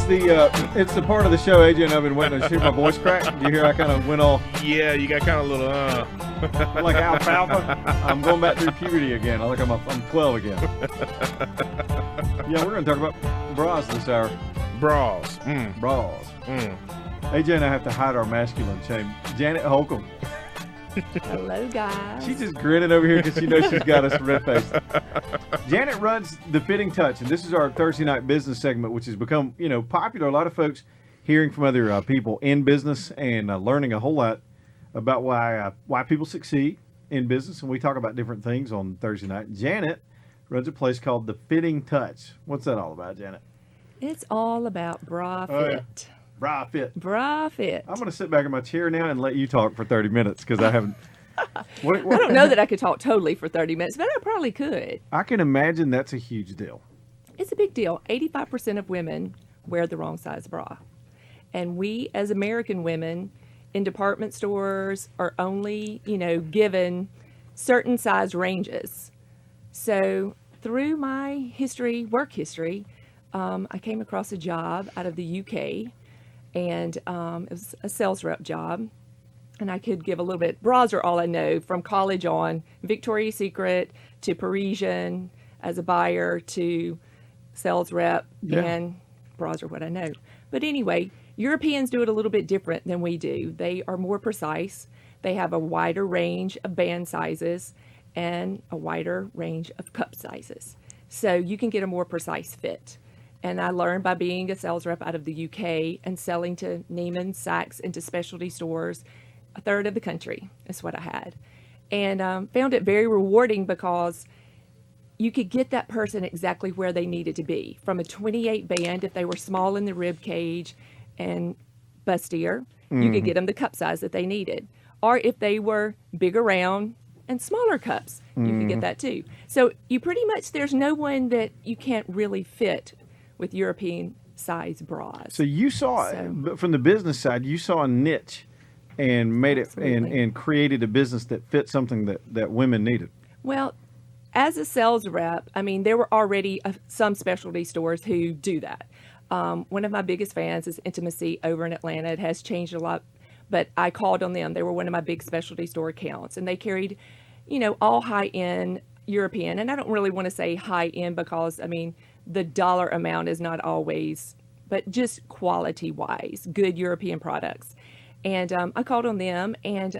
It's the part of the show, AJ, and I've been waiting to hear my voice crack. Do you hear I kind of went all Yeah, you got kind of a little, like alfalfa? I'm going back through puberty again. I think I'm 12 again. Yeah, we're going to talk about bras this hour. Bras. Bras. Mm. AJ and I have to hide our masculine shame. Janet Holcomb. Hello, guys. She's just grinning over here because she knows she's got us red-faced. Janet runs The Fitting Touch, and this is our Thursday night business segment, which has become, popular. A lot of folks hearing from other people in business and learning a whole lot about why people succeed in business, and we talk about different things on Thursday night. Janet runs a place called The Fitting Touch. What's that all about, Janet? It's all about bra fit. Oh, yeah. Bra fit. Bra fit. I'm going to sit back in my chair now and let you talk for 30 minutes because I haven't. I don't know that I could talk totally for 30 minutes, but I probably could. I can imagine that's a huge deal. It's a big deal. 85% of women wear the wrong size bra. And we, as American women, in department stores are only, given certain size ranges. So through my work history, I came across a job out of the UK. And it was a sales rep job, and I could give a little bit. Bras are all I know from college on. Victoria's Secret to Parisian as a buyer to sales rep, and bras are what I know. But anyway, Europeans do it a little bit different than we do. They are more precise. They have a wider range of band sizes and a wider range of cup sizes. So you can get a more precise fit. And I learned by being a sales rep out of the UK and selling to Neiman, Saks, into specialty stores, a third of the country is what I had. And found it very rewarding because you could get that person exactly where they needed to be. From a 28 band, if they were small in the rib cage and bustier, you could get them the cup size that they needed. Or if they were big around and smaller cups, you could get that too. So you pretty much, there's no one that you can't really fit with European size bras. So you saw, from the business side, you saw a niche and made Absolutely. and created a business that fit something that women needed. Well, as a sales rep, there were already some specialty stores who do that. One of my biggest fans is Intimacy over in Atlanta. It has changed a lot, but I called on them. They were one of my big specialty store accounts, and they carried, all high-end European. And I don't really want to say high-end because, the dollar amount is not always, but just quality-wise, good European products. And I called on them, and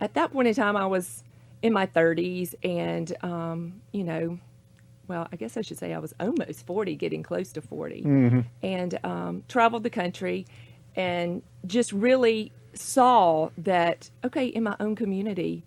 at that point in time, I was in my 30s, and, I guess I should say I was almost 40, getting close to 40, and traveled the country and just really saw that, okay, in my own community,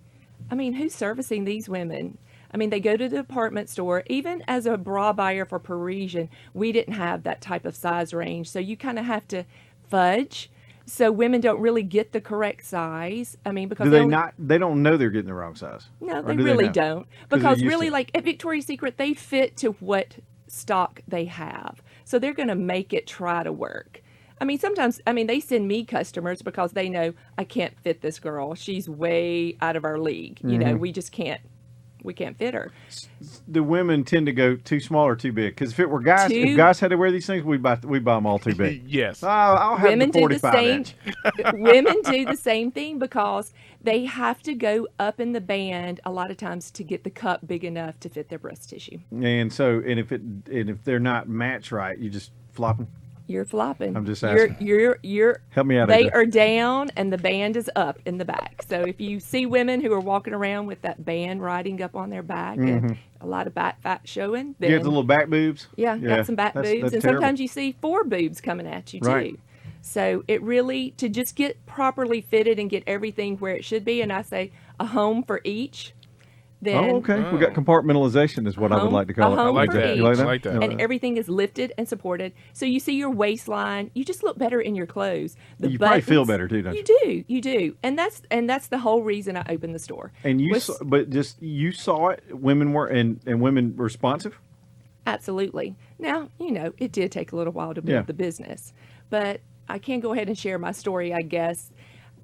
who's servicing these women? They go to the department store. Even as a bra buyer for Parisian, we didn't have that type of size range. So you kind of have to fudge. So women don't really get the correct size. Because they don't know they're getting the wrong size. No, they really don't. Because really, to. like at Victoria's Secret, they fit to what stock they have. So they're going to make it try to work. Sometimes, they send me customers because they know I can't fit this girl. She's way out of our league. We just can't. We can't fit her. The women tend to go too small or too big. Because if guys had to wear these things, we'd buy them all too big. Yes. I'll have women the 45 inch. Women do the same thing because they have to go up in the band a lot of times to get the cup big enough to fit their breast tissue. And if they're not matched right, you just flop them. You're flopping. I'm just asking. You're help me out. They are down and the band is up in the back. So if you see women who are walking around with that band riding up on their back and a lot of back fat showing, then you have the little back boobs. Yeah, got some back boobs, and terrible. sometimes you see 4 boobs coming at you too. Right. So it really, to just get properly fitted and get everything where it should be, and I say a home for each. Then okay. We got compartmentalization is what I would like to call it. I like that. You like that? I like that. And everything is lifted and supported. So you see your waistline. You just look better in your clothes. You probably feel better too, don't you? You do. And that's the whole reason I opened the store. And you saw it. Women were and women responsive. Absolutely. Now, it did take a little while to build the business, but I can go ahead and share my story, I guess.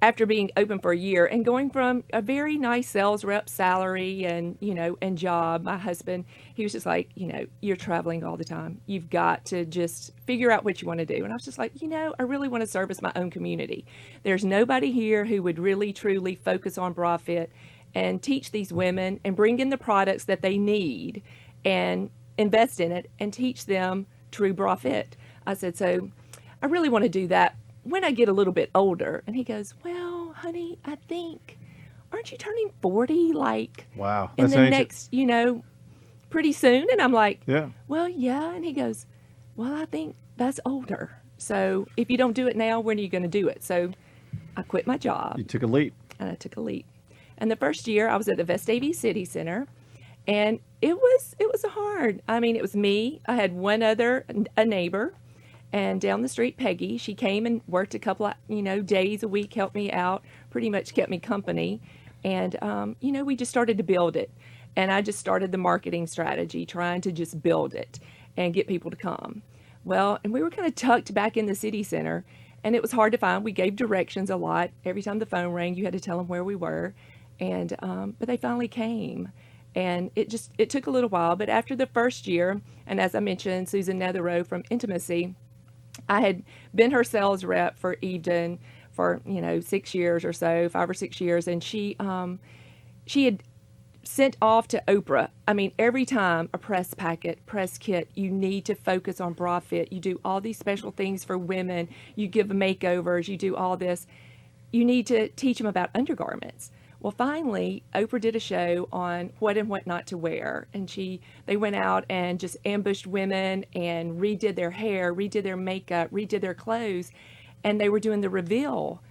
after being open for a year and going from a very nice sales rep salary and, and job, my husband, he was just like, you're traveling all the time. You've got to just figure out what you want to do. And I was just like, I really want to service my own community. There's nobody here who would really, truly focus on bra fit and teach these women and bring in the products that they need and invest in it and teach them true bra fit. I said, so I really want to do that when I get a little bit older. And he goes, well, honey, I think, aren't you turning 40 wow, in that's the ancient. next, pretty soon? And I'm like, Yeah. well, yeah. And he goes, well, I think that's older. So if you don't do it now, when are you going to do it? So I quit my job. You took a leap. And I took a leap. And the first year I was at the Vestavia City Center, and it was hard. I mean, it was me. I had a neighbor, and down the street, Peggy. She came and worked a couple of, days a week, helped me out, pretty much kept me company. And, we just started to build it. And I just started the marketing strategy, trying to just build it and get people to come. Well, and we were kind of tucked back in the city center, and it was hard to find. We gave directions a lot. Every time the phone rang, you had to tell them where we were. And, but they finally came. And it took a little while. But after the first year, and as I mentioned, Susan Netherow from Intimacy, I had been her sales rep for Eden for 6 years or so, 5 or 6 years, and she had sent off to Oprah. I mean, every time a press kit, you need to focus on bra fit. You do all these special things for women. You give makeovers. You do all this. You need to teach them about undergarments. Well, finally, Oprah did a show on what and what not to wear. And they went out and just ambushed women and redid their hair, redid their makeup, redid their clothes. And they were doing the reveal.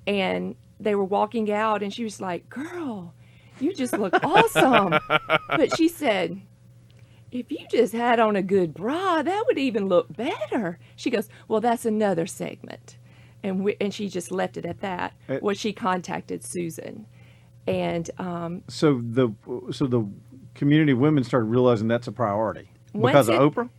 And they were walking out, and she was like, girl, you just look awesome. But she said, if you just had on a good bra, that would even look better. She goes, well, that's another segment. And she just left it at that. Well, she contacted Susan. And So the community of women started realizing that's a priority because of Oprah?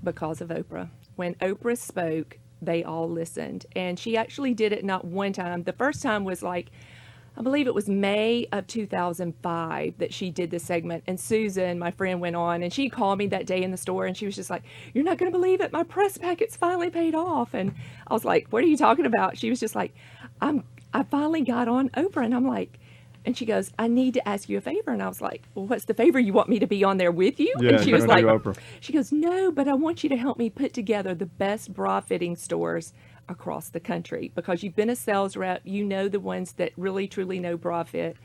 Because of Oprah. When Oprah spoke, they all listened. And she actually did it not one time. The first time was I believe it was May of 2005 that she did this segment. And Susan, my friend, went on, and she called me that day in the store, and she was just like, you're not going to believe it. My press packet's finally paid off. And I was like, what are you talking about? She was just like, I finally got on Oprah. And I'm like, and she goes, I need to ask you a favor. And I was like, well, what's the favor? You want me to be on there with you? Yeah, and she was like, Oprah. She goes, no, but I want you to help me put together the best bra fitting stores across the country, because you've been a sales rep. You know the ones that really, truly know bra fit,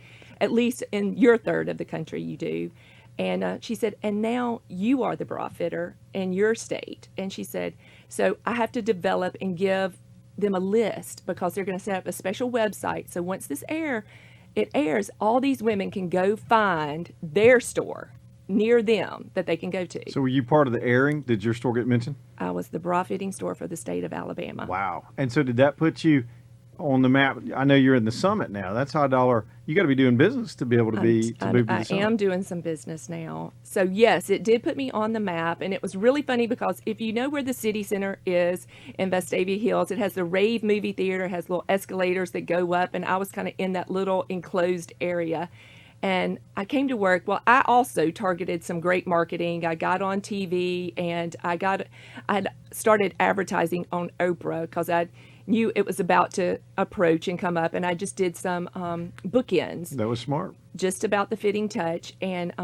at least in your third of the country you do. And she said, and now you are the bra fitter in your state. And she said, so I have to develop and give them a list, because they're going to set up a special website. So once this airs, all these women can go find their store near them that they can go to. So were you part of the airing? Did your store get mentioned? I was the bra fitting store for the state of Alabama. Wow. And so did that put you on the map? I know you're in the Summit now. That's high dollar. You got to be doing business to be able to move to the Summit. I am doing some business now. So yes, it did put me on the map, and it was really funny because if you know where the city center is in Vestavia Hills, it has the Rave movie theater, has little escalators that go up, and I was kind of in that little enclosed area. And I came to work. Well, I also targeted some great marketing. I got on TV, and I had started advertising on Oprah because I knew it was about to approach and come up. And I just did some bookends. That was smart. Just about the fitting touch. And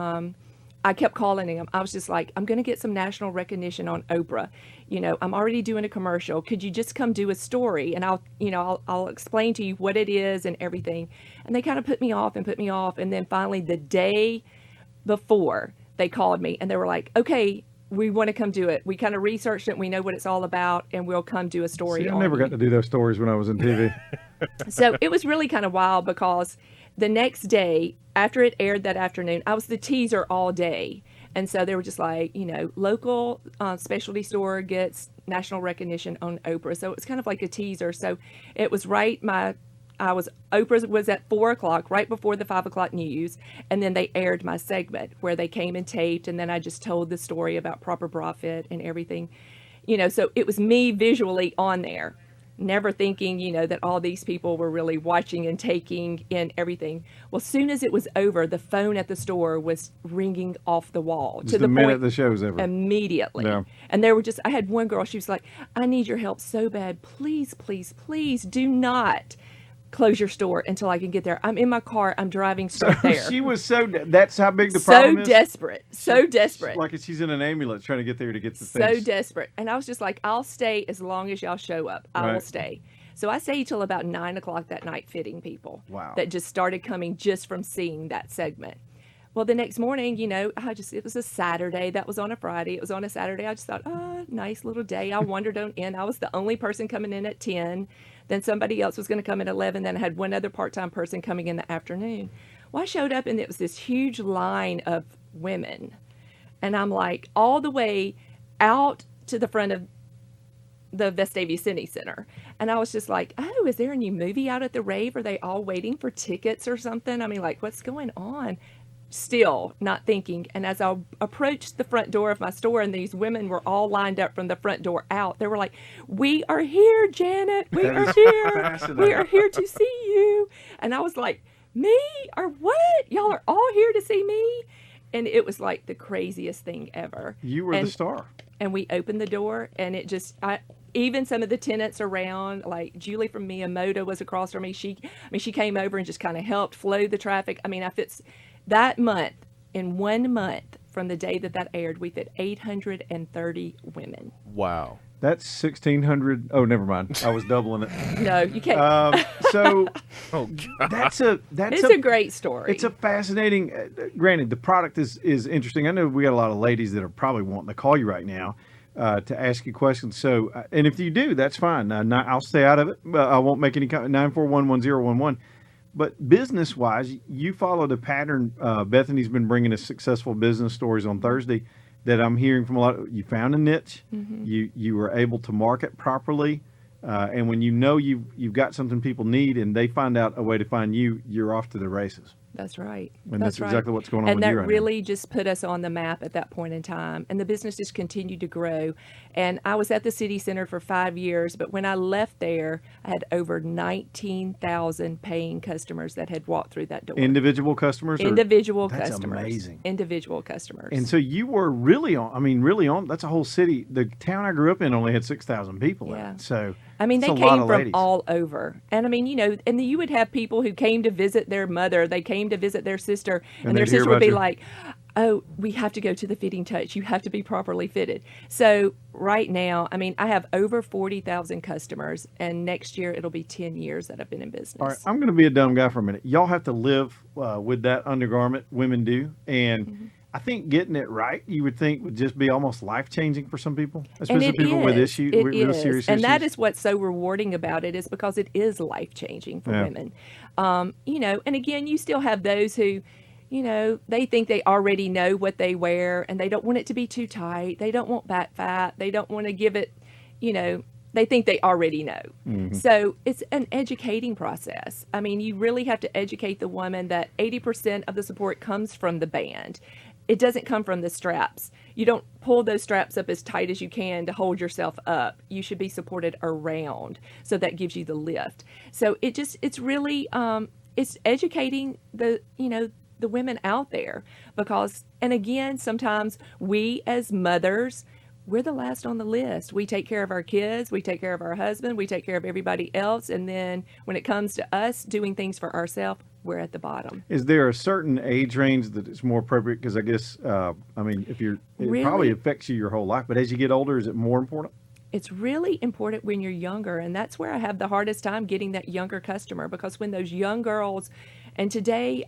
I kept calling him. I was just like, I'm going to get some national recognition on Oprah. I'm already doing a commercial. Could you just come do a story? And I'll explain to you what it is and everything. And they kind of put me off. And then finally the day before they called me and they were like, okay, we want to come do it. We kind of researched it. We know what it's all about, and we'll come do a story. See, I never got to do those stories when I was in TV. So it was really kind of wild because the next day, after it aired that afternoon, I was the teaser all day. And so they were just like, local specialty store gets national recognition on Oprah. So it was kind of like a teaser. So it was Oprah was at 4:00, right before the 5:00 news. And then they aired my segment where they came and taped. And then I just told the story about proper bra fit and everything. So it was me visually on there. never thinking, that all these people were really watching and taking in everything. Well, as soon as it was over, the phone at the store was ringing off the wall. Just the minute the show's over. Immediately. Yeah. And I had one girl, she was like, I need your help so bad. Please, please, please do not close your store until I can get there. I'm in my car. I'm driving straight there. She was that's how big the problem is? So desperate. Like she's in an ambulance trying to get there to get the So things. desperate. And I was just like, I'll stay as long as y'all show up. I will stay. So I stayed till about 9 o'clock that night fitting people. Wow. That just started coming just from seeing that segment. Well, the next morning, it was a Saturday. That was on a Friday. It was on a Saturday. I just thought, nice little day. I wandered on in. I was the only person coming in at 10. Then somebody else was going to come at 11. Then I had one other part-time person coming in the afternoon. Well, I showed up, and it was this huge line of women. And I'm like, all the way out to the front of the Vestavia Cine Center. And I was just like, oh, is there a new movie out at the rave? Are they all waiting for tickets or something? I mean, like, what's going on? Still not thinking. And as I approached the front door of my store, and these women were all lined up from the front door out, they were like, we are here, Janet. We are here. We are here to see you. And I was like, me? Or what? Y'all are all here to see me? And it was like the craziest thing ever. You were the star. And we opened the door, and it just, even some of the tenants around, like Julie from Miyamoto was across from me. She came over and just kind of helped flow the traffic. I mean, that month, in 1 month from the day that aired, we fit 830 women. Wow. That's 1,600. Oh, never mind. I was doubling it. No, you can't. So Oh, God. that's it's a great story. It's a fascinating. Granted, the product is interesting. I know we got a lot of ladies that are probably wanting to call you right now to ask you questions. So, and if you do, that's fine. I'll stay out of it. I won't make any comment. 941-1011. But business-wise, you followed a pattern. Bethany's been bringing us successful business stories on Thursday that I'm hearing from a lot of. You found a niche. Mm-hmm. You were able to market properly. And when you've got something people need and they find out a way to find you, you're off to the races. That's right. And that's exactly what's going on and with you right now. And that really just put us on the map at that point in time. And the business just continued to grow. And I was at the city center for 5 years, but when I left there, I had over 19,000 paying customers that had walked through that door. Individual customers? Individual That's customers. Amazing. Individual customers. And so you were really on, that's a whole city. The town I grew up in only had 6,000 people in it. So I mean, they came from all over. And I mean, and you would have people who came to visit their mother. They came to visit their sister. And their sister would be like, oh, we have to go to the fitting touch. You have to be properly fitted. So right now, I mean, I have over 40,000 customers. And next year, it'll be 10 years that I've been in business. All right, I'm going to be a dumb guy for a minute. Y'all have to live with that undergarment, women do. And I think getting it right, you would think, would just be almost life-changing for some people, especially people with issues, real serious issues. And that is what's so rewarding about it, is because it is life-changing for women. And again, you still have those who, they think they already know what they wear, and they don't want it to be too tight. They don't want back fat. They don't want to give it, they think they already know. Mm-hmm. So it's an educating process. I mean, you really have to educate the woman that 80% of the support comes from the band. It doesn't come from the straps. You don't pull those straps up as tight as you can to hold yourself up. You should be supported around. So that gives you the lift. So it's really, it's educating the women out there, because, and again, sometimes we as mothers, we're the last on the list. We take care of our kids, we take care of our husband, we take care of everybody else. And then when it comes to us doing things for ourselves, we're at the bottom. Is there a certain age range that is more appropriate? Because I guess, it probably affects you your whole life, but as you get older, is it more important? It's really important when you're younger, and that's where I have the hardest time getting that younger customer, because when those young girls, and today,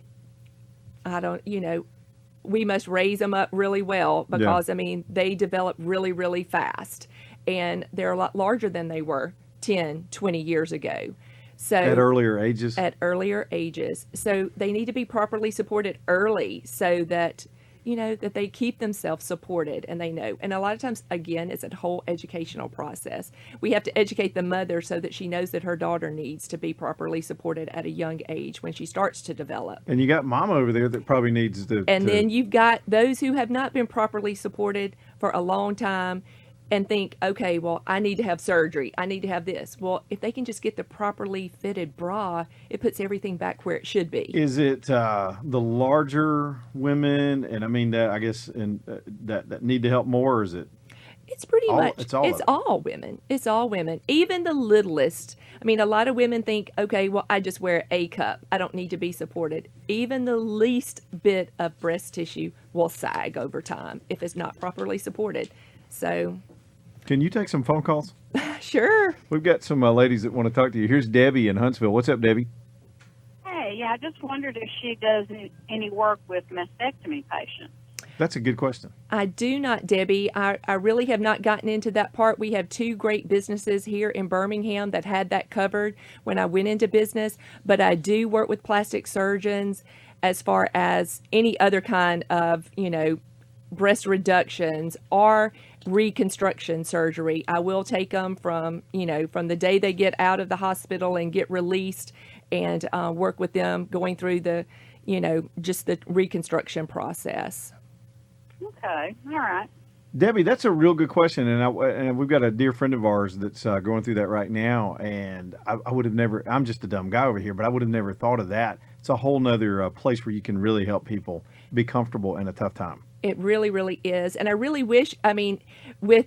we must raise them up really well, because, they develop really, really fast, and they're a lot larger than they were 10, 20 years ago. So at earlier ages. So they need to be properly supported early, so that, that they keep themselves supported and they know. And a lot of times, again, it's a whole educational process. We have to educate the mother so that she knows that her daughter needs to be properly supported at a young age when she starts to develop. And you got mama over there that probably needs to. And then you've got those who have not been properly supported for a long time. and think, okay, well, I need to have surgery. I need to have this. Well, if they can just get the properly fitted bra, it puts everything back where it should be. Is it the larger women, and I mean that I guess, and that need to help more, or is it? It's pretty much, It's all of it. all women. It's all women. Even the littlest. I mean, a lot of women think, okay, well, I just wear a cup. I don't need to be supported. Even the least bit of breast tissue will sag over time if it's not properly supported. So, Can you take some phone calls? sure. We've got some ladies that want to talk to you. Here's Debbie in Huntsville. What's up, Debbie? Hey, yeah, I just wondered if she does any work with mastectomy patients. That's a good question. I do not, Debbie. I really have not gotten into that part. We have 2 great businesses here in Birmingham that had that covered when I went into business, but I do work with plastic surgeons as far as any other kind of, breast reductions or reconstruction surgery. I will take them from the day they get out of the hospital and get released, and work with them going through the, just the reconstruction process. Okay, all right. Debbie, that's a real good question, and we've got a dear friend of ours that's going through that right now, and I would have never. I'm just a dumb guy over here, but I would have never thought of that. It's a whole nother place where you can really help people be comfortable in a tough time. It really, really is, and I really wish. I mean, with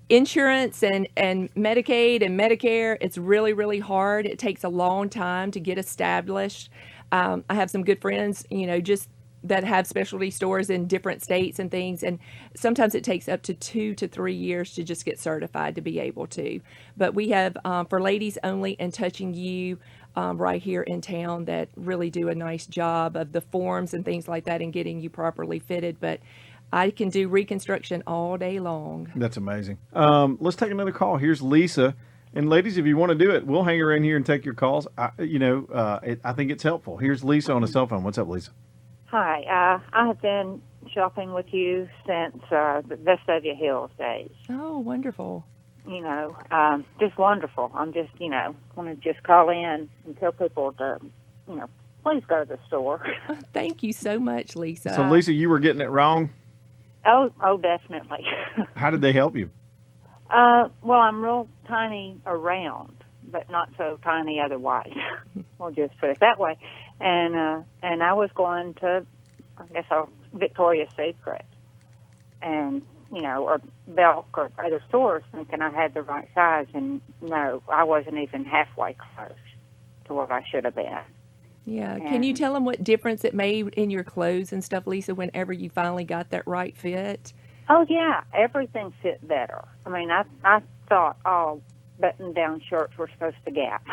insurance and Medicaid and Medicare, it's really, really hard. It takes a long time to get established. I have some good friends, just that have specialty stores in different states and things, and sometimes it takes up to 2 to 3 years to just get certified to be able to. But we have for Ladies Only and Touching You right here in town that really do a nice job of the forms and things like that and getting you properly fitted. But I can do reconstruction all day long. That's amazing. Let's take another call. Here's Lisa. And ladies, if you want to do it, we'll hang her in here and take your calls. I think it's helpful. Here's Lisa on a cell phone. What's up, Lisa? Hi, I have been shopping with you since the Vestavia Hills days. Oh, wonderful. Just wonderful. I'm just, want to just call in and tell people to, please go to the store. Thank you so much, Lisa. So, Lisa, you were getting it wrong. Oh, definitely. How did they help you? Well, I'm real tiny around, but not so tiny otherwise. We'll just put it that way. And I was going to, Victoria's Secret, and or Belk or other stores, thinking I had the right size, and no, I wasn't even halfway close to what I should have been. Yeah. Can you tell them what difference it made in your clothes and stuff, Lisa, whenever you finally got that right fit? Oh yeah, everything fit better. I mean, I thought all button-down shirts were supposed to gap.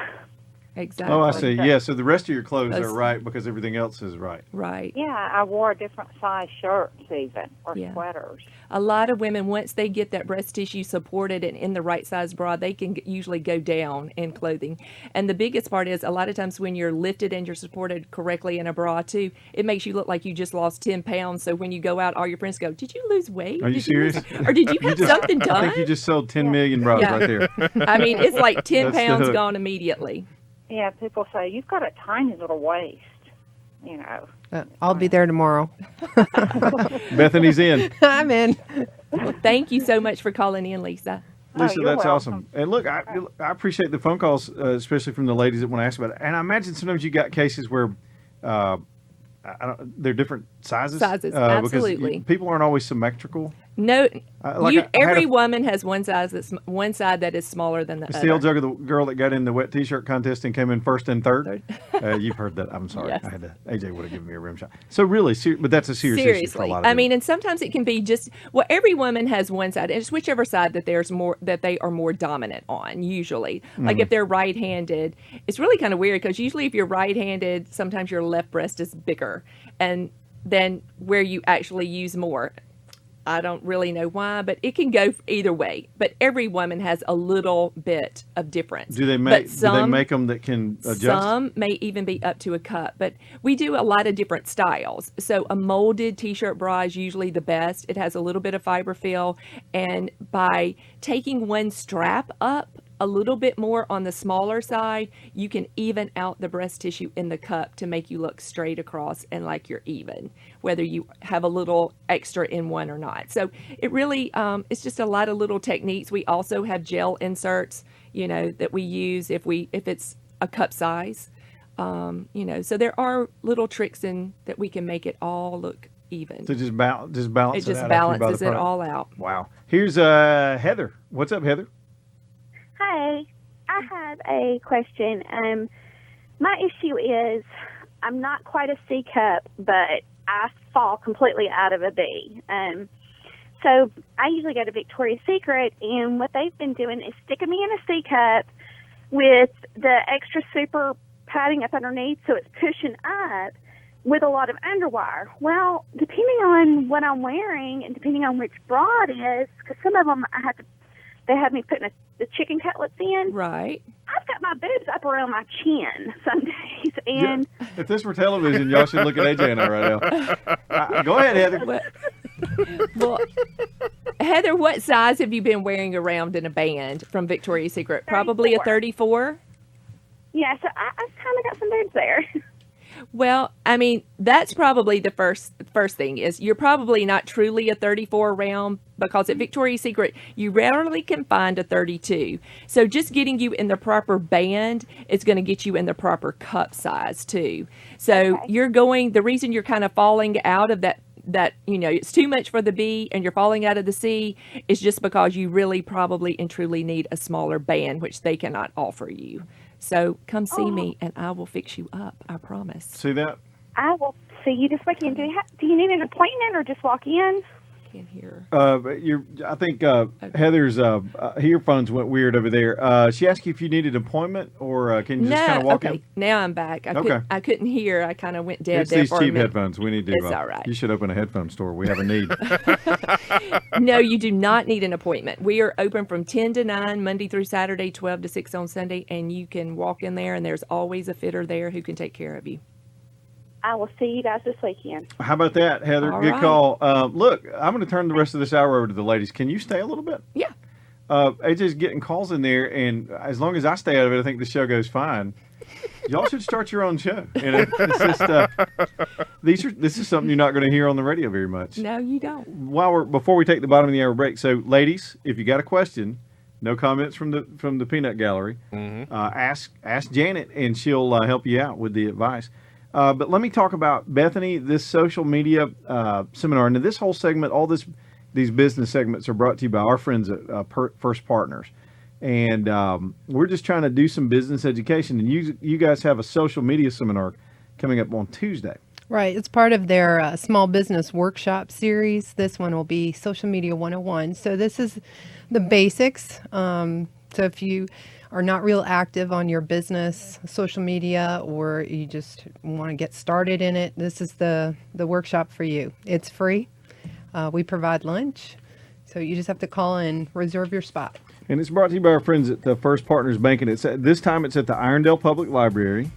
Exactly. Oh, I see. Yeah, so the rest of your clothes are right because everything else is right. Right. Yeah, I wore different size shirts even, or sweaters. A lot of women, once they get that breast tissue supported and in the right size bra, they can usually go down in clothing. And the biggest part is a lot of times when you're lifted and you're supported correctly in a bra too, it makes you look like you just lost 10 pounds. So when you go out, all your friends go, did you lose weight? Are you serious? Or did you have something done? I think you just sold 10 million bras right there. I mean, it's like 10 That's the pounds hook. gone immediately. Yeah, people say, you've got a tiny little waist, I'll be there tomorrow. Bethany's in. I'm in. Well, thank you so much for calling in, Lisa. Lisa, you're that's welcome. awesome. And look, I appreciate the phone calls, especially from the ladies that want to ask about it. And I imagine sometimes you got cases where they're different sizes. Sizes, Because absolutely. people aren't always symmetrical. No, I had every a- woman has one side that is smaller than the It's other. the old joke of the girl that got in the wet T-shirt contest and came in first and third. You've heard that. I'm sorry. Yes. AJ would have given me a rim shot. So really, but that's a serious issue for a Seriously, lot of I them. mean, and sometimes it can be just every woman has one side, and it's whichever side that they are more dominant on. Usually, like if they're right-handed, it's really kind of weird because usually if you're right-handed, sometimes your left breast is bigger, and then where you actually use more. I don't really know why, but it can go either way. But every woman has a little bit of difference. do they But make them that can adjust? Some may even be up to a cup, but we do a lot of different styles. So a molded t-shirt bra is usually the best. It has a little bit of fiber fill, and by taking one strap up a little bit more on the smaller side, you can even out the breast tissue in the cup to make you look straight across and like you're even, whether you have a little extra in one or not. So it really, it's just a lot of little techniques. We also have gel inserts, that we use if it's a cup size, so there are little tricks in that we can make it all look even. So just balance it out. It just after you buy the balances it product. all out. Wow. Here's Heather. What's up, Heather? Hi, I have a question. My issue is I'm not quite a C cup, but I fall completely out of a B. So I usually go to Victoria's Secret, and what they've been doing is sticking me in a C cup with the extra super padding up underneath, so it's pushing up with a lot of underwire. Well, depending on what I'm wearing and depending on which bra it is, because some of them they have me putting the chicken cutlets in. Right. I've got my boobs up around my chin some days, and If this were television, y'all should look at AJ and I right now. Go ahead, Heather. Well, Heather, what size have you been wearing around in a band from Victoria's Secret? Probably a 34? yeah, so I've kind of got some boobs there. Well, I mean, that's probably the first thing is you're probably not truly a 34 round, because at Victoria's Secret, you rarely can find a 32. So just getting you in the proper band is going to get you in the proper cup size too. So the reason you're kind of falling out of that it's too much for the B and you're falling out of the C is just because you really probably and truly need a smaller band, which they cannot offer you. So come see me and I will fix you up. I promise. See that? I will see you this weekend. Do you need an appointment or just walk in? Can't hear. I think Heather's earphones went weird over there. She asked you if you needed an appointment, or can you just kind of walk in? Now I'm back. I couldn't hear. I kind of went dead It's there these for cheap a minute. headphones. We need to. It's all right. You should open a headphone store. We have a need. No, you do not need an appointment. We are open from 10 to 9, Monday through Saturday, 12 to 6 on Sunday, and you can walk in there, and there's always a fitter there who can take care of you. I will see you guys this weekend. How about that, Heather? All Good right. call. Look, I'm going to turn the rest of this hour over to the ladies. Can you stay a little bit? Yeah. AJ's getting calls in there, and as long as I stay out of it, I think the show goes fine. Y'all should start your own show. It's just, this is something you're not going to hear on the radio very much. No, you don't. Before we take the bottom of the hour break, so ladies, if you got a question, no comments from the peanut gallery. Ask Janet, and she'll help you out with the advice. But let me talk about Bethany, this social media seminar. And this whole segment, these business segments are brought to you by our friends at First Partners. And we're just trying to do some business education. And you guys have a social media seminar coming up on Tuesday. Right. It's part of their small business workshop series. This one will be Social Media 101. So this is the basics. So if you are not real active on your business social media, or you just want to get started in it, this is the workshop for you. It's free. We provide lunch. So you just have to call and reserve your spot. And it's brought to you by our friends at the First Partners Bank. And this time it's at the Irondale Public Library.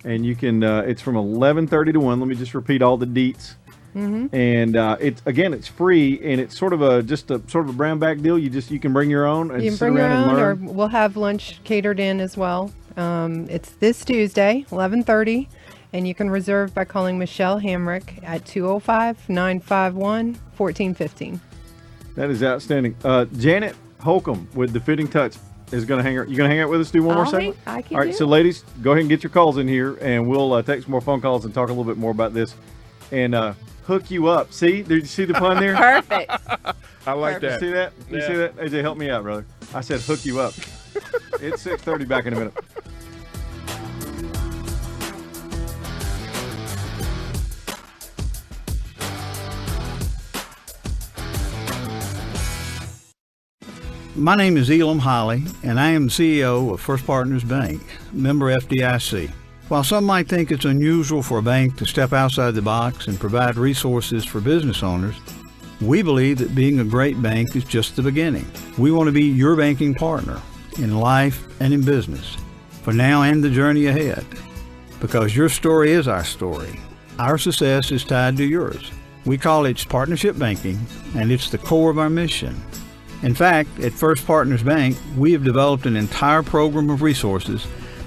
And you can, it's from 11:30 to 1. Let me just repeat all the deets. Mm-hmm. And it's free, and it's sort of a brown bag deal. You can bring your own and you can sit bring your around and own, or learn. we'll have lunch catered in as well. It's this Tuesday, 11:30, and you can reserve by calling Michelle Hamrick at 205-951-1415. That is outstanding. Janet Holcomb with the Fitting Touch is going to hang out. You going to hang out with us? Do one more segment? I can All right, do so it. ladies, go ahead and get your calls in here, and we'll take some more phone calls and talk a little bit more about this, and hook you up. See? Did you see the pun there? Perfect. I like You that. see that? You Yeah. see that? AJ, help me out, brother. I said hook you up. It's 6:30. Back in a minute. My name is Elam Holly, and I am CEO of First Partners Bank, member FDIC. While some might think it's unusual for a bank to step outside the box and provide resources for business owners, we believe that being a great bank is just the beginning. We want to be your banking partner in life and in business, for now and the journey ahead. Because your story is our story. Our success is tied to yours. We call it partnership banking, and it's the core of our mission. In fact, at First Partners Bank, we have developed an entire program of resources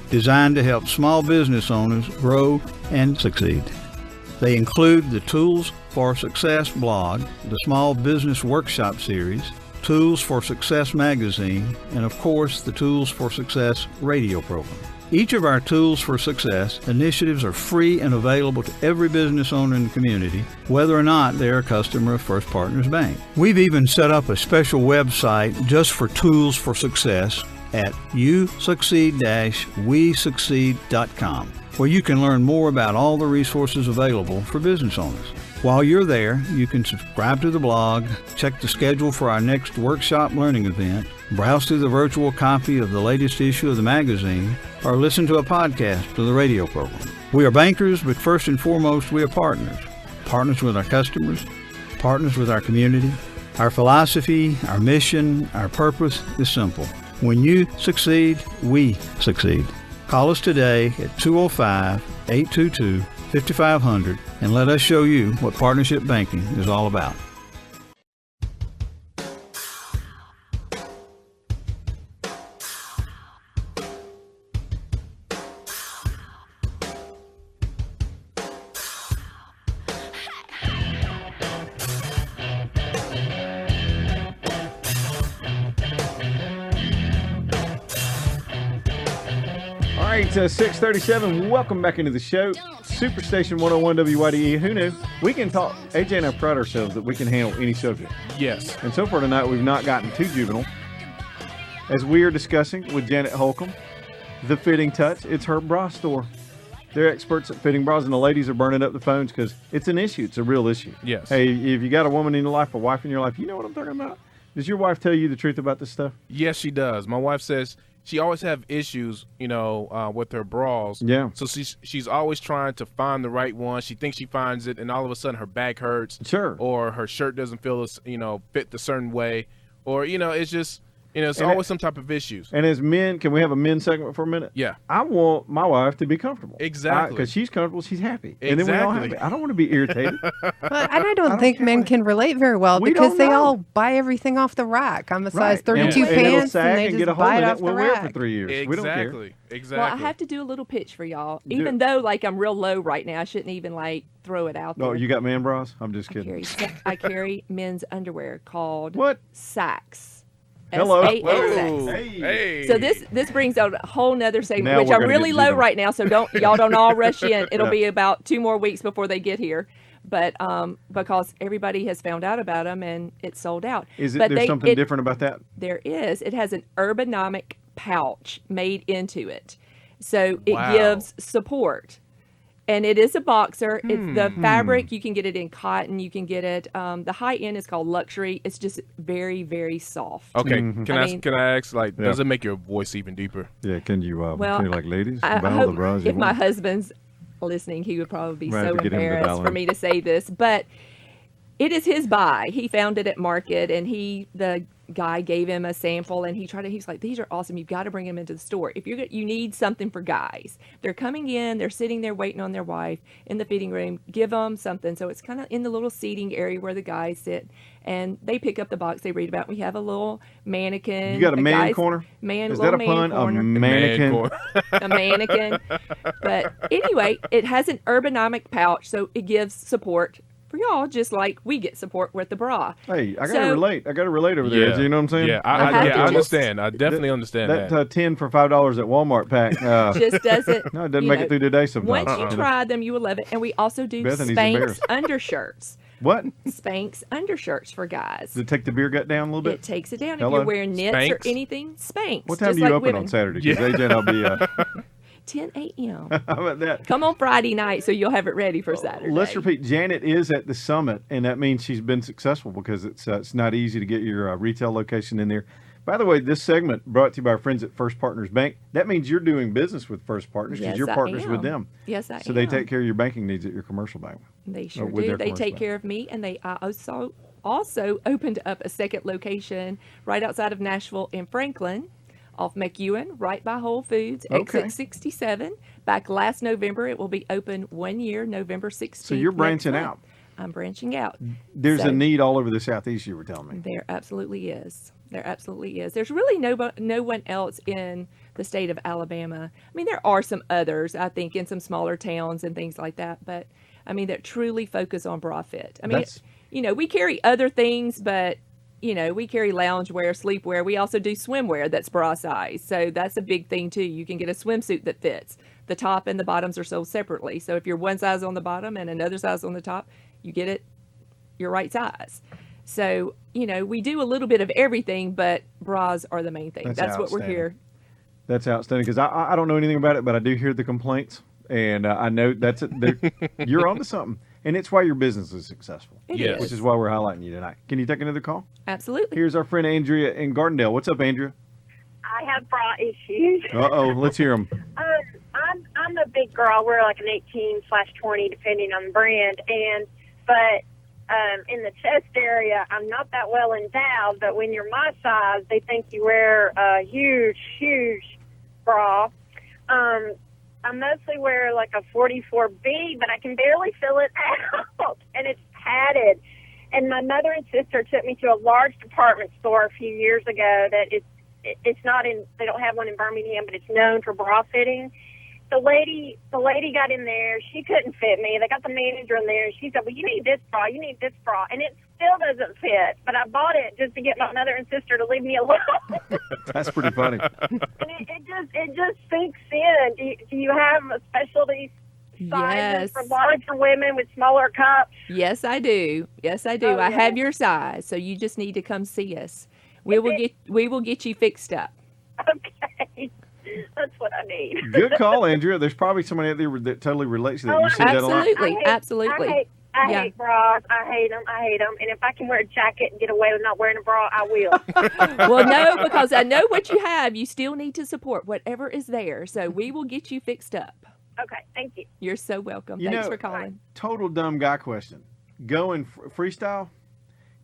designed to help small business owners grow and succeed. They include the Tools for Success blog, the Small Business Workshop series, Tools for Success magazine, and of course, the Tools for Success radio program. Each of our Tools for Success initiatives are free and available to every business owner in the community, whether or not they're a customer of First Partners Bank. We've even set up a special website just for Tools for Success at yousucceed-wesucceed.com, where you can learn more about all the resources available for business owners. While you're there, you can subscribe to the blog, check the schedule for our next workshop learning event, browse through the virtual copy of the latest issue of the magazine, or listen to a podcast of the radio program. We are bankers, but first and foremost, we are partners. Partners with our customers, partners with our community. Our philosophy, our mission, our purpose is simple. When you succeed, we succeed. Call us today at 205-822-5500 and let us show you what partnership banking is all about. All right, 6:37. Welcome back into the show. Superstation 101 WYDE. Who knew? We can talk. AJ and I pride ourselves that we can handle any subject. Yes. And so far tonight, we've not gotten too juvenile. As we are discussing with Janet Holcomb, the Fitting Touch. It's her bra store. They're experts at fitting bras, and the ladies are burning up the phones because it's an issue. It's a real issue. Yes. Hey, if you got a woman in your life, a wife in your life, you know what I'm talking about? Does your wife tell you the truth about this stuff? Yes, she does. My wife says she always have issues, with her bras. Yeah. So she's always trying to find the right one. She thinks she finds it, and all of a sudden her back hurts. Sure. Or her shirt doesn't feel, fit the certain way. Or, it's just, it's And always some type of issues. And as men, can we have a men segment for a minute? Yeah. I want my wife to be comfortable. Exactly. Because she's comfortable, she's happy. And then we're all happy. I don't want to be irritated. And I don't think men can relate very well We because don't they know. all buy everything off the rack. I'm a size Right. 32 and it'll pants, sag and they and just get a hole buy in it it. off the We'll wear it for rack. 3 years. We don't care. Exactly. Well, I have to do a little pitch for y'all. Do Even it. though I'm real low right now, I shouldn't even throw it out there. Oh, you got man bras? I'm just kidding. I carry men's underwear called What? Saks. Hello. S-A-X-X. Hey. So this brings out a whole nother segment, Now which we're I'm gonna really get low juvenile. right now. So y'all don't all rush in. It'll Yeah. be about 2 more weeks before they get here. But because everybody has found out about them and it's sold out. Is it But there's something different about that? There is. It has an ergonomic pouch made into it, so it Wow. gives support. And it is a boxer. It's the fabric. You can get it in cotton. You can get it. The high end is called luxury. It's just very, very soft. Okay. Mm-hmm. Can I I mean- can I ask, Yeah. does it make your voice even deeper? Yeah, can you Well, ladies, I buy all hope the bras you if my want? husband's listening, he would probably be Might have so to get him to embarrassed dial for in. me to say this, but it is his buy. He found it at market, and the guy gave him a sample, and he's like, these are awesome. You've got to bring them into the store. If you need something for guys, they're coming in, they're sitting there waiting on their wife in the fitting room, give them something. So it's kind of in the little seating area where the guys sit, and they pick up the box, they read about it. We have a little mannequin. You got a man guy's corner? Man, Is little that a man pun? corner. A mannequin? corner. A mannequin. But anyway, it has an ergonomic pouch, so it gives support for y'all, just like we get support with the bra. Hey, I gotta So- relate. I gotta relate over there. Yeah. You know what I'm saying? Yeah, I have I to just- understand. I definitely understand That 10 for $5 at Walmart pack. Just doesn't. No, it doesn't you make know, it through the day sometimes. Once you try them, you will love it. And we also do Bethany's Spanx embarrassed. undershirts. What? Spanx undershirts for guys. Does it take the beer gut down a little It bit? takes it down. Hello? If you're wearing knits or Spanx? anything, Spanx. What time just do you like open women. on Saturday? Because AJ and I'll be. 10 a.m. How about that? Come on Friday night so you'll have it ready for Saturday. Let's repeat. Janet is at the summit, and that means she's been successful because it's not easy to get your retail location in there. By the way, this segment brought to you by our friends at First Partners Bank. That means you're doing business with First Partners because Yes, you're I partners with am. them. Yes, I So am. they take care of your banking needs at your commercial bank. They sure with do. their They commercial take bank. care of me, and they also opened up a second location right outside of Nashville in Franklin, off McEwen, right by Whole Foods, Okay. exit 67. Back last November, it will be open 1 year, November 16th. So you're next branching month. out. I'm branching out. There's So- a need all over the Southeast, you were telling me. There absolutely is. There absolutely is. There's really no one else in the state of Alabama. I mean, there are some others, I think, in some smaller towns and things like that, but I mean, that truly focus on bra fit. I mean, we carry other things, but we carry loungewear, sleepwear. We also do swimwear that's bra size. So that's a big thing too. You can get a swimsuit that fits. The top and the bottoms are sold separately. So if you're one size on the bottom and another size on the top, you get it your right size. So, we do a little bit of everything, but bras are the main thing. That's what we're here. That's outstanding, because I don't know anything about it, but I do hear the complaints, and I know you're onto something, and it's why your business is successful. It is. Which is why we're highlighting you tonight. Can you take another call? Absolutely. Here's our friend Andrea in Gardendale. What's up, Andrea? I have bra issues. Uh-oh, let's hear them. I'm a big girl. We're like an 18/20, depending on the brand, but in the chest area, I'm not that well endowed, but when you're my size, they think you wear a huge bra. I mostly wear like a 44B, but I can barely fill it out, and it's padded. And my mother and sister took me to a large department store a few years ago that it's not in, they don't have one in Birmingham, but it's known for bra fitting. The lady got in there. She couldn't fit me. They got the manager in there, and she said, well, you need this bra, and it still doesn't fit. But I bought it just to get my mother and sister to leave me alone. That's pretty funny. And it just sinks in. Do you have a specialty sizes for larger women with smaller cups? Yes, I do. Oh, I have your size, so you just need to come see us. We will get you fixed up. Okay. That's what I need. Good call, Andrea. There's probably somebody out there that totally relates to that. You see that a lot? Absolutely. I hate bras. I hate them. And if I can wear a jacket and get away with not wearing a bra, I will. Well, no, because I know what you have. You still need to support whatever is there. So we will get you fixed up. Okay, thank you. You're so welcome. Thanks for calling. Total dumb guy question. Going freestyle,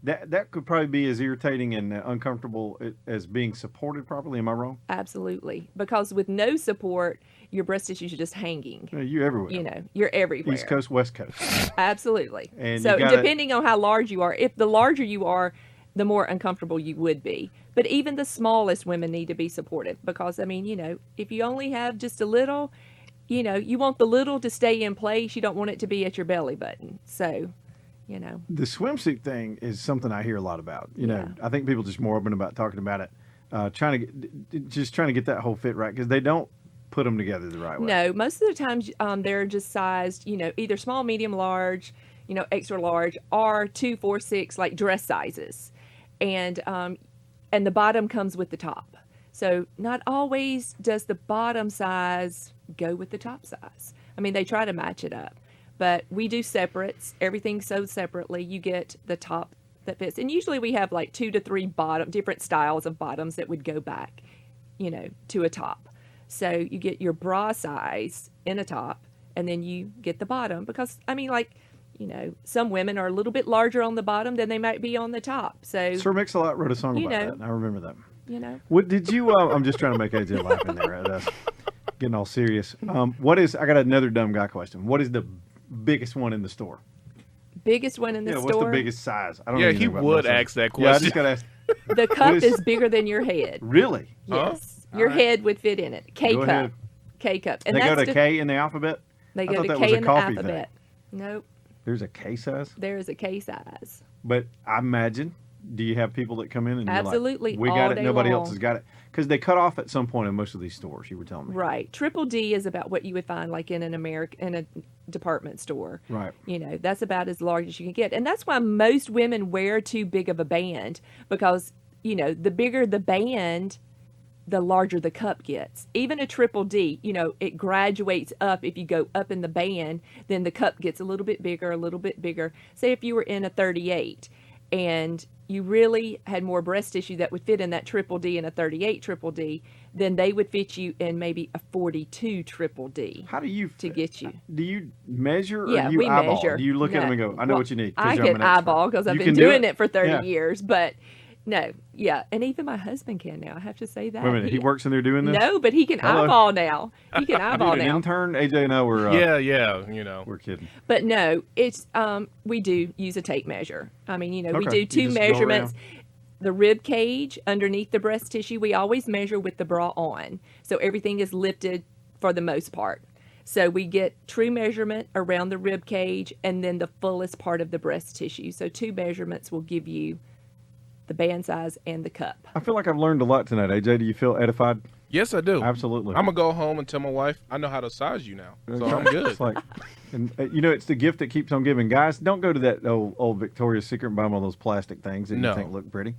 that could probably be as irritating and uncomfortable as being supported properly. Am I wrong? Absolutely. Because with no support, your breast tissue is just hanging. You're everywhere. You're everywhere. East Coast, West Coast. Absolutely. And so depending on how large you are, if the larger you are, the more uncomfortable you would be. But even the smallest women need to be supported because, if you only have just a little, you want the little to stay in place. You don't want it to be at your belly button. So, The swimsuit thing is something I hear a lot about. I think people just more open about talking about it, trying to get that whole fit right because they don't put them together the right way. No, most of the times they're just sized, either small, medium, large, extra large, or 2, 4, 6, like dress sizes, and the bottom comes with the top. So not always does the bottom size go with the top size. They try to match it up. But we do separates. Everything's sewed separately. You get the top that fits. And usually we have like 2 to 3 different styles of bottoms that would go back, to a top. So you get your bra size in a top, and then you get the bottom. Because, some women are a little bit larger on the bottom than they might be on the top. So Sir Mix-a-Lot wrote a song about that. I remember that. What did you, I'm just trying to make AJ laugh in there. Right? Getting all serious. I got another dumb guy question. What is the biggest one in the store? Biggest one in the store? What's the biggest size? I don't know he would ask that question. Yeah, I just got to ask. The cup is bigger than your head. Really? Yes. Your head would fit in it. K cup. And they go to K in the alphabet? They go to K in the alphabet. Nope. There's a K size? There is a K size. But I imagine, do you have people that come in and absolutely, you're like, we got it, nobody else has got it? Because they cut off at some point in most of these stores, you were telling me. Right. Triple D is about what you would find like in in a department store. Right. That's about as large as you can get. And that's why most women wear too big of a band because, the bigger the band, the larger the cup gets. Even a triple D, it graduates up. If you go up in the band, then the cup gets a little bit bigger. Say if you were in a 38 and you really had more breast tissue that would fit in that triple D and a 38 triple D, then they would fit you in maybe a 42 triple D. How do you to get you? Do you measure or yeah, do you we eyeball? measure. Do you look at them and go, I know what you need? I can eyeball because I've been doing it for 30 years, but no, and even my husband can now. I have to say that. Wait a minute, he works in there doing this? No, but he can eyeball now. He can eyeball now. Intern, AJ and I were. We're kidding. But no, it's we do use a tape measure. We do 2 You just measurements. the rib cage underneath the breast tissue. We always measure with the bra on, so everything is lifted for the most part. So we get true measurement around the rib cage and then the fullest part of the breast tissue. So 2 measurements will give you the band size and the cup. I feel like I've learned a lot tonight. AJ, do you feel edified? Yes, I do. Absolutely. I'm gonna go home and tell my wife I know how to size you now, so I'm good. It's like, and it's the gift that keeps on giving. Guys, don't go to that old Victoria's Secret and buy one of those plastic things that you think look pretty.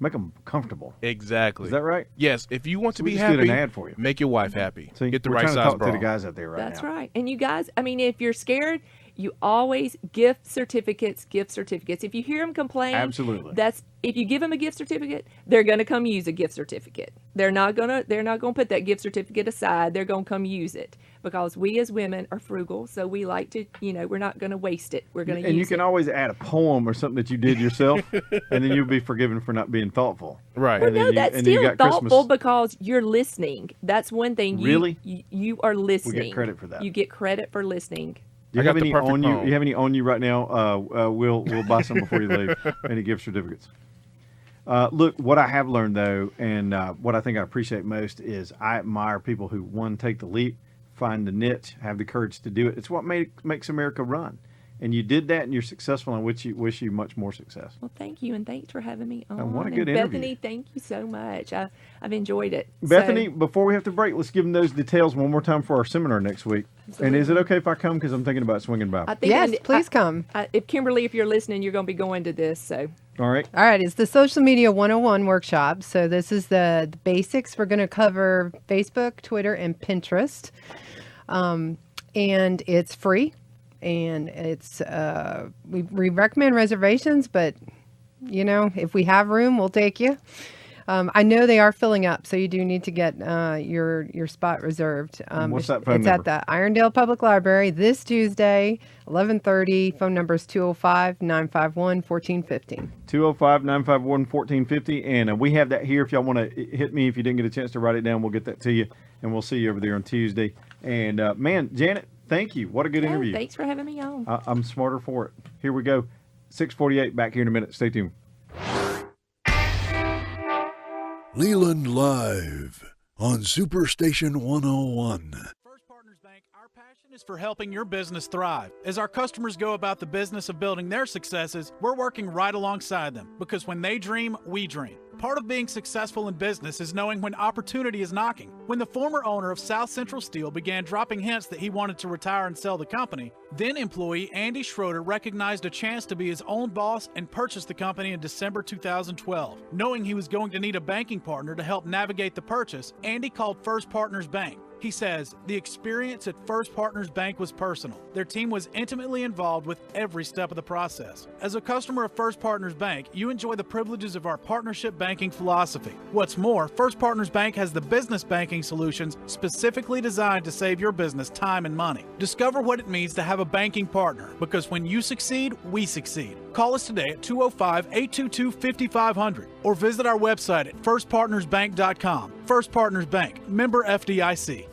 Make them comfortable. Exactly. Is that right? Yes. If you want to be just happy, did an ad for you. Make your wife happy. See, get the we're right trying to size talk bra. to the guys out there right That's now. right. And you guys, I mean, if you're scared, you always gift certificates. If you hear them complain, Absolutely. That's if you give them a gift certificate, they're going to come use a gift certificate. They're not going to put that gift certificate aside. They're going to come use it because we as women are frugal, so we like to, we're not going to waste it. We're going to use it. And you can always add a poem or something that you did yourself, and then you'll be forgiven for not being thoughtful. Right. And then No, that's and then you still got thoughtful Christmas. because you're listening. That's one thing. Really? You are listening. We get credit for that. You get credit for listening. Do you I have got the any perfect on you? poem. You have any on you right now? We'll buy some before you leave. Any gift certificates? Look, what I have learned though, and what I think I appreciate most is I admire people who take the leap, find the niche, have the courage to do it. It's what makes America run. And you did that, and you're successful, and wish you much more success. Well, thank you, and thanks for having me on. And what a good Bethany, interview. thank you so much. I've enjoyed it. Bethany, before we have to break, let's give them those details one more time for our seminar next week. And is it okay if I come? Because I'm thinking about swinging by. I think Yes, please come. If Kimberly, if you're listening, you're going to be going to this. So All right. All right, it's the Social Media 101 workshop. So this is the basics. We're going to cover Facebook, Twitter, and Pinterest. And it's free. And it's we recommend reservations, but if we have room, we'll take you. I know they are filling up, so you do need to get your spot reserved. What's that phone it's number? at the Irondale Public Library this Tuesday, 11:30. Phone number is 205-951-1450. 205-951-1450. And we have that here. If y'all want to hit me, if you didn't get a chance to write it down, we'll get that to you. And we'll see you over there on Tuesday. And man, Janet, thank you. What a good interview. Thanks for having me on. I'm smarter for it. Here we go. 6:48. Back here in a minute. Stay tuned. Leland Live on Superstation 101. First Partners Bank, our passion is for helping your business thrive. As our customers go about the business of building their successes, we're working right alongside them because when they dream, we dream. Part of being successful in business is knowing when opportunity is knocking. When the former owner of South Central Steel began dropping hints that he wanted to retire and sell the company, then employee Andy Schroeder recognized a chance to be his own boss and purchased the company in December 2012. Knowing he was going to need a banking partner to help navigate the purchase, Andy called First Partners Bank. He says, the experience at First Partners Bank was personal. Their team was intimately involved with every step of the process. As a customer of First Partners Bank, you enjoy the privileges of our partnership banking philosophy. What's more, First Partners Bank has the business banking solutions specifically designed to save your business time and money. Discover what it means to have a banking partner, because when you succeed, we succeed. Call us today at 205-822-5500 or visit our website at firstpartnersbank.com. First Partners Bank, member FDIC.